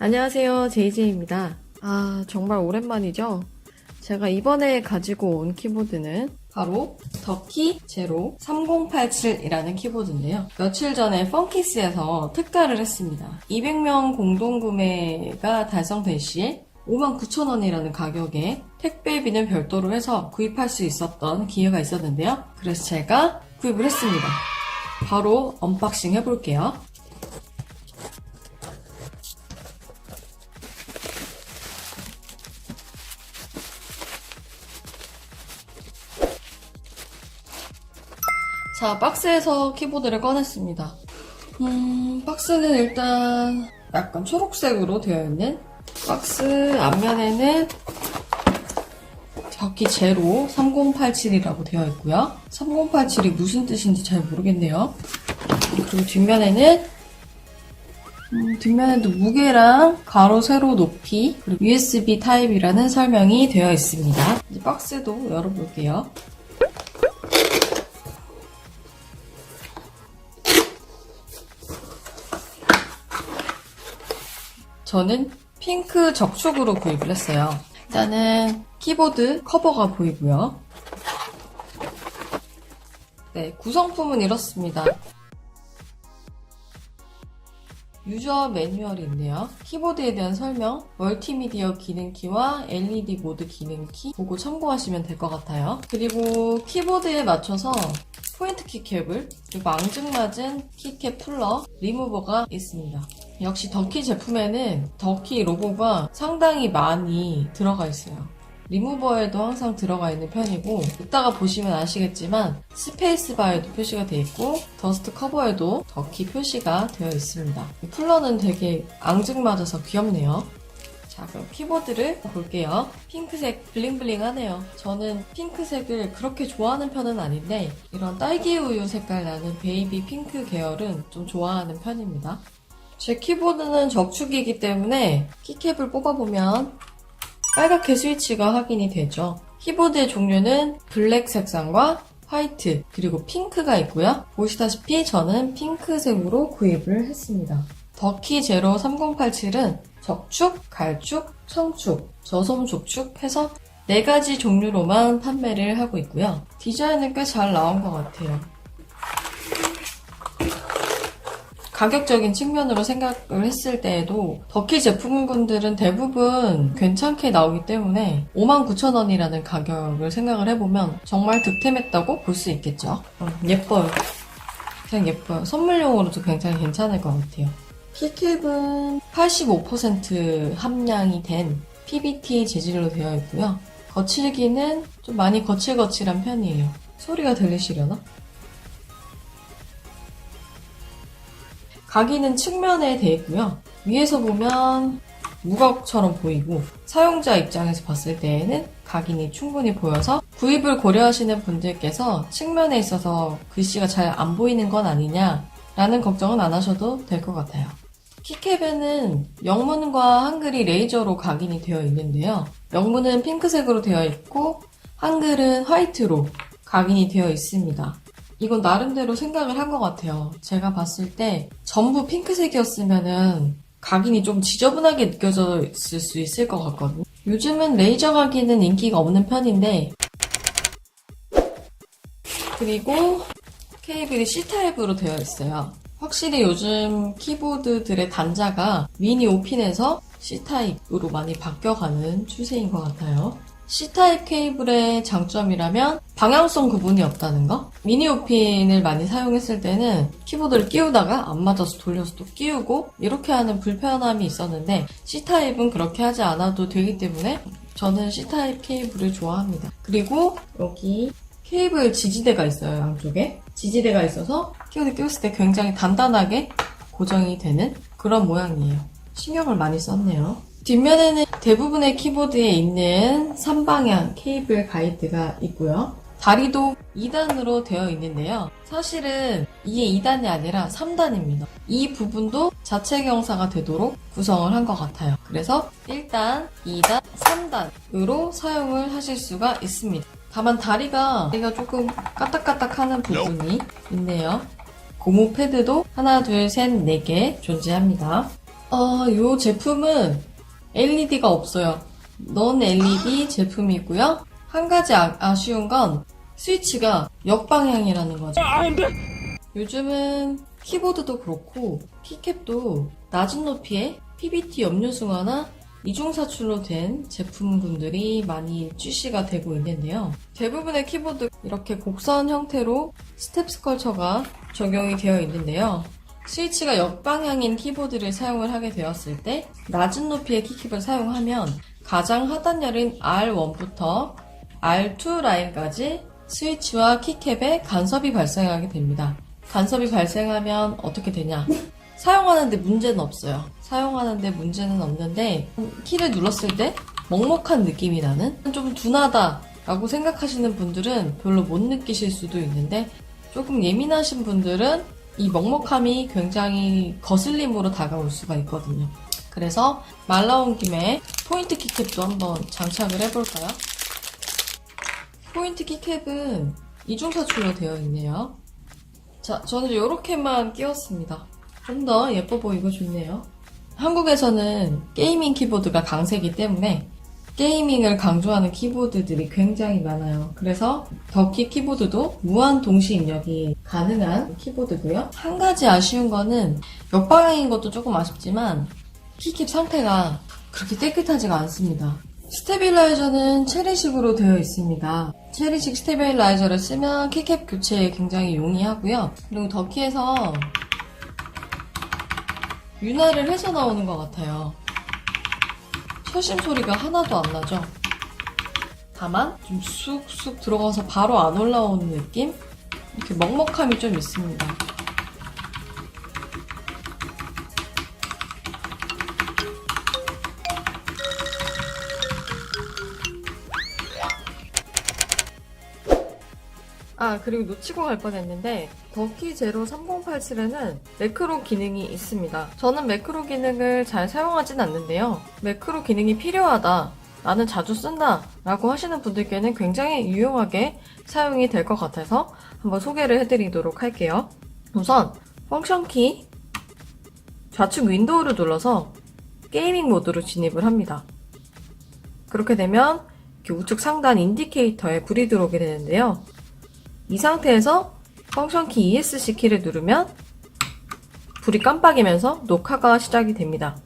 안녕하세요, 제이제이입니다. 정말 오랜만이죠? 제가 이번에 가지고 온 키보드는 바로 더키 제로 3087이라는 키보드인데요. 며칠 전에 펑키스에서 특가를 했습니다. 200명 공동구매가 달성될 시에 59,000원이라는 가격에 택배비는 별도로 해서 구입할 수 있었던 기회가 있었는데요. 그래서 제가 구입을 했습니다. 바로 언박싱 해볼게요. 자, 박스에서 키보드를 꺼냈습니다. 박스는 일단 약간 초록색으로 되어 있는 박스 앞면에는 더키 제로 3087이라고 되어 있고요. 3087이 무슨 뜻인지 잘 모르겠네요. 그리고 뒷면에도 무게랑 가로, 세로, 높이, 그리고 USB 타입이라는 설명이 되어 있습니다. 이제 박스도 열어볼게요. 저는 핑크 적축으로 구입을 했어요. 일단은 키보드 커버가 보이고요. 네, 구성품은 이렇습니다. 유저 매뉴얼이 있네요. 키보드에 대한 설명, 멀티미디어 기능키와 LED 모드 기능키 보고 참고하시면 될 것 같아요. 그리고 키보드에 맞춰서 포인트 키캡을, 그리고 앙증맞은 키캡 풀러, 리무버가 있습니다. 역시 더키 제품에는 더키 로고가 상당히 많이 들어가 있어요. 리무버에도 항상 들어가 있는 편이고, 이따가 보시면 아시겠지만 스페이스바에도 표시가 되어 있고 더스트 커버에도 더키 표시가 되어 있습니다. 이 쿨러는 되게 앙증맞아서 귀엽네요. 자, 그럼 키보드를 볼게요. 핑크색 블링블링하네요. 저는 핑크색을 그렇게 좋아하는 편은 아닌데 이런 딸기 우유 색깔 나는 베이비 핑크 계열은 좀 좋아하는 편입니다. 제 키보드는 적축이기 때문에 키캡을 뽑아보면 빨갛게 스위치가 확인이 되죠. 키보드의 종류는 블랙 색상과 화이트, 그리고 핑크가 있고요. 보시다시피 저는 핑크색으로 구입을 했습니다. 더키 제로 3087은 적축, 갈축, 청축, 저솜 족축 해서 4가지 종류로만 판매를 하고 있고요. 디자인은 꽤 잘 나온 것 같아요. 가격적인 측면으로 생각을 했을 때에도 더키 제품군들은 대부분 괜찮게 나오기 때문에 59,000원이라는 가격을 생각을 해보면 정말 득템했다고 볼 수 있겠죠. 예뻐요. 그냥 예뻐요. 선물용으로도 굉장히 괜찮을 것 같아요. 키캡은 85% 함량이 된 PBT 재질로 되어 있고요. 거칠기는 좀 많이 거칠거칠한 편이에요. 소리가 들리시려나? 각인은 측면에 되어 있고요. 위에서 보면 무각처럼 보이고 사용자 입장에서 봤을 때에는 각인이 충분히 보여서 구입을 고려하시는 분들께서 측면에 있어서 글씨가 잘 안 보이는 건 아니냐라는 걱정은 안 하셔도 될 것 같아요. 키캡에는 영문과 한글이 레이저로 각인이 되어 있는데요. 영문은 핑크색으로 되어 있고 한글은 화이트로 각인이 되어 있습니다. 이건 나름대로 생각을 한 것 같아요. 제가 봤을 때 전부 핑크색이었으면은 각인이 좀 지저분하게 느껴졌을 수 있을 것 같거든요. 요즘은 레이저 각인은 인기가 없는 편인데, 그리고 케이블이 C타입으로 되어 있어요. 확실히 요즘 키보드들의 단자가 미니 5핀에서 C타입으로 많이 바뀌어가는 추세인 것 같아요. C타입 케이블의 장점이라면 방향성 구분이 없다는 거? 미니 5핀을 많이 사용했을 때는 키보드를 끼우다가 안 맞아서 돌려서 또 끼우고 이렇게 하는 불편함이 있었는데 C타입은 그렇게 하지 않아도 되기 때문에 저는 C타입 케이블을 좋아합니다. 그리고 여기 케이블 지지대가 있어요, 양쪽에. 지지대가 있어서 키보드 끼웠을 때 굉장히 단단하게 고정이 되는 그런 모양이에요. 신경을 많이 썼네요. 뒷면에는 대부분의 키보드에 있는 3방향 케이블 가이드가 있고요. 다리도 2단으로 되어 있는데요. 사실은 이게 2단이 아니라 3단입니다. 이 부분도 자체 경사가 되도록 구성을 한 것 같아요. 그래서 1단, 2단, 3단으로 사용을 하실 수가 있습니다. 다만 다리가 조금 까딱까딱하는 부분이 있네요. 고무 패드도 하나, 둘, 셋, 4개 존재합니다. 요 제품은 LED가 없어요. 넌 LED 제품이고요. 한 가지 아쉬운 건 스위치가 역방향이라는 거죠. 요즘은 키보드도 그렇고 키캡도 낮은 높이의 PBT 염료승화나 이중사출로 된 제품군들이 많이 출시가 되고 있는데요. 대부분의 키보드 이렇게 곡선 형태로 스텝 스컬처가 적용이 되어 있는데요. 스위치가 역방향인 키보드를 사용을 하게 되었을 때 낮은 높이의 키캡을 사용하면 가장 하단열인 R1부터 R2 라인까지 스위치와 키캡에 간섭이 발생하게 됩니다. 간섭이 발생하면 어떻게 되냐? 사용하는데 문제는 없어요. 사용하는데 문제는 없는데 키를 눌렀을 때 먹먹한 느낌이 나는? 좀 둔하다 라고 생각하시는 분들은 별로 못 느끼실 수도 있는데 조금 예민하신 분들은 이 먹먹함이 굉장히 거슬림으로 다가올 수가 있거든요. 그래서 말 나온 김에 포인트 키캡도 한번 장착을 해볼까요? 포인트 키캡은 이중사출로 되어 있네요. 자, 저는 이렇게만 끼웠습니다. 좀 더 예뻐 보이고 좋네요. 한국에서는 게이밍 키보드가 강세이기 때문에 게이밍을 강조하는 키보드들이 굉장히 많아요. 그래서 덕키 키보드도 무한 동시 입력이 가능한 키보드고요. 한 가지 아쉬운 거는 역방향인 것도 조금 아쉽지만 키캡 상태가 그렇게 깨끗하지가 않습니다. 스테빌라이저는 체리식으로 되어 있습니다. 체리식 스테빌라이저를 쓰면 키캡 교체에 굉장히 용이하고요. 그리고 덕키에서 윤활을 해서 나오는 것 같아요. 철심 소리가 하나도 안 나죠? 다만 좀 쑥쑥 들어가서 바로 안 올라오는 느낌? 이렇게 먹먹함이 좀 있습니다. 그리고 놓치고 갈 뻔했는데 덕키 제로 3087에는 매크로 기능이 있습니다. 저는 매크로 기능을 잘 사용하진 않는데요. 매크로 기능이 필요하다, 나는 자주 쓴다 라고 하시는 분들께는 굉장히 유용하게 사용이 될 것 같아서 한번 소개를 해드리도록 할게요. 우선 펑션키 좌측 윈도우를 눌러서 게이밍 모드로 진입을 합니다. 그렇게 되면 이렇게 우측 상단 인디케이터에 불이 들어오게 되는데요. 이 상태에서 펑션키 ESC 키를 누르면 불이 깜빡이면서 녹화가 시작이 됩니다.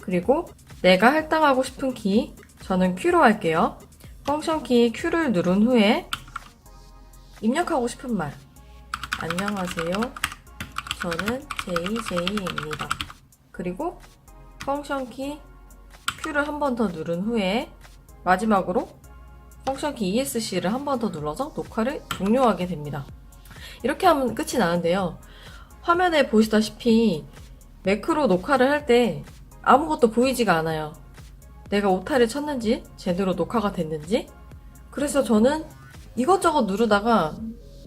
그리고 내가 할당하고 싶은 키, 저는 Q로 할게요. 펑션키 Q를 누른 후에 입력하고 싶은 말, 안녕하세요, 저는 JJ입니다. 그리고 펑션키 Q를 한 번 더 누른 후에 마지막으로 펑션키 ESC를 한 번 더 눌러서 녹화를 종료하게 됩니다. 이렇게 하면 끝이 나는데요. 화면에 보시다시피 매크로 녹화를 할 때 아무것도 보이지가 않아요. 내가 오타를 쳤는지, 제대로 녹화가 됐는지. 그래서 저는 이것저것 누르다가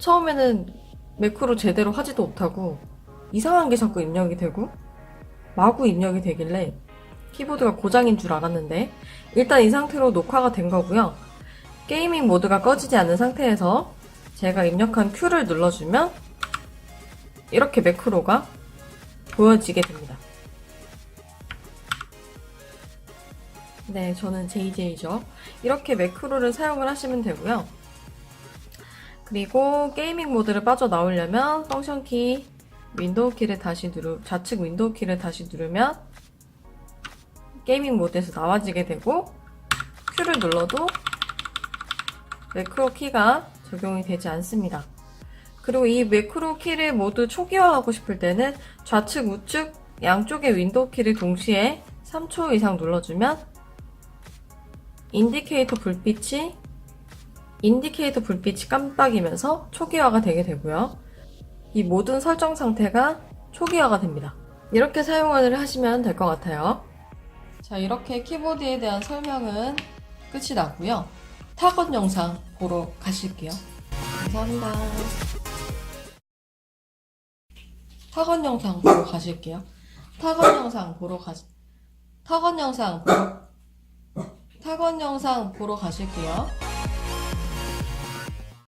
처음에는 매크로 제대로 하지도 못하고 이상한 게 자꾸 입력이 되고 마구 입력이 되길래 키보드가 고장인 줄 알았는데 일단 이 상태로 녹화가 된 거고요. 게이밍 모드가 꺼지지 않는 상태에서 제가 입력한 Q를 눌러주면 이렇게 매크로가 보여지게 됩니다. 네, 저는 JJ죠. 이렇게 매크로를 사용을 하시면 되고요. 그리고 게이밍 모드를 빠져나오려면 펑션키 윈도우 키를 다시 좌측 윈도우 키를 다시 누르면 게이밍 모드에서 나와지게 되고 Q를 눌러도 매크로 키가 적용이 되지 않습니다. 그리고 이 매크로 키를 모두 초기화하고 싶을 때는 좌측, 우측 양쪽의 윈도우 키를 동시에 3초 이상 눌러주면 인디케이터 불빛이 깜빡이면서 초기화가 되게 되고요. 이 모든 설정 상태가 초기화가 됩니다. 이렇게 사용을 하시면 될 것 같아요. 자, 이렇게 키보드에 대한 설명은 끝이 나고요. 타건 영상 보러 가실게요. 감사합니다. 타건 영상 보러 가실게요. 타건 영상 보러 가실게요.